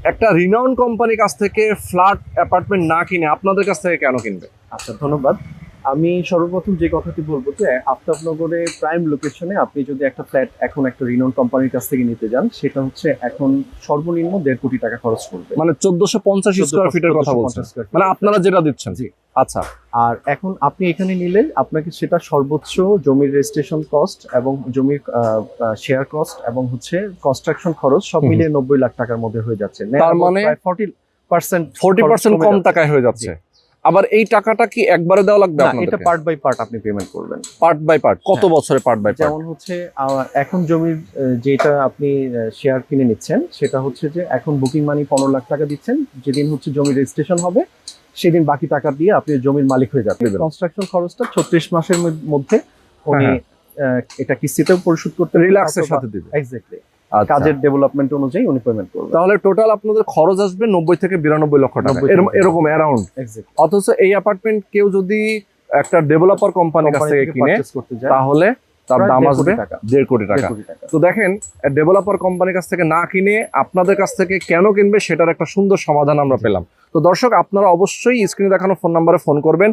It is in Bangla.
একটা রিনাউন্ড কোম্পানির কাছ থেকে ফ্ল্যাট অ্যাপার্টমেন্ট না কিনে আপনাদের কাছ থেকে কেন কিনবে? আচ্ছা, ধন্যবাদ। আমি সর্বপ্রথম যে কথাটি বলবো যে আফতাবনগরে প্রাইম লোকেশনে আপনি যদি একটা ফ্ল্যাট এখন একটা রিনোন কোম্পানির কাছ থেকে নিতে যান, সেটা হচ্ছে এখন সর্বনিম্ন 1.5 কোটি টাকা খরচ করবে। মানে 1450 স্কোয়ার ফিটের কথা বলছেন, 1450 স্কয়ার ফিট। মানে আপনারা যেটা দিচ্ছেন। জি। আচ্ছা, আর এখন আপনি এখানে নিলে আপনাকে সেটা সর্বোচ্চ জমির রেজিস্ট্রেশন কস্ট এবং জমির শেয়ার কস্ট এবং হচ্ছে কনস্ট্রাকশন খরচ সব মিলিয়ে 90 লাখ টাকার মধ্যে হয়ে যাচ্ছে। তার মানে 40% কম টাকায় হয়ে যাচ্ছে। আবার এই টাকাটা কি একবারে দেওয়া লাগবে না, আপনাদের? এটা পার্ট বাই পার্ট আপনি পেমেন্ট করবেন। Part by part. কত হ্যাঁ। বছরে পার্ট বাই পার্ট? যেমন হচ্ছে এখন জমির যেটা আপনি শেয়ার কিনে নিচ্ছেন সেটা হচ্ছে যে এখন বুকিং মানি 15 লাখ টাকা দিচ্ছেন, যেদিন হচ্ছে জমি রেজিস্ট্রেশন হবে সেদিন বাকি টাকা দিয়ে আপনি জমির মালিক হয়ে যাবেন। কনস্ট্রাকশন খরচটা 36 মাসের মধ্যে উনি এটা কিস্তিতেও পরিশোধ করতে রিল্যাক্সের সাথে দিবে। এক্স্যাক্টলি। কাজের ডেভেলপমেন্ট অনুযায়ী উনি পেমেন্ট করবেন। তাহলে টোটাল আপনাদের খরচ আসবে 90 থেকে 92 লক্ষ টাকা, 90 থেকে এরকম অ্যারাউন্ড। এক্স্যাক্টলি। অথচ এই অ্যাপার্টমেন্ট কেউ যদি একটা ডেভেলপার কোম্পানির কাছ থেকে কিনে পারচেজ করতে যায় তাহলে তার প্রায় দাম 1.5 আসবে কোটি টাকা। 1.5 কোটি 1.5 টাকা। কোটি টাকা। তো দেখেন, ডেভেলপার কোম্পানির কাছ থেকে না কিনে আপনাদের কাছ থেকে কেন কিনবে সেটার একটা সুন্দর সমাধান আমরা পেলাম। তো দর্শক, আপনারা অবশ্যই স্ক্রিনে দেখানো ফোন নাম্বারে ফোন করবেন।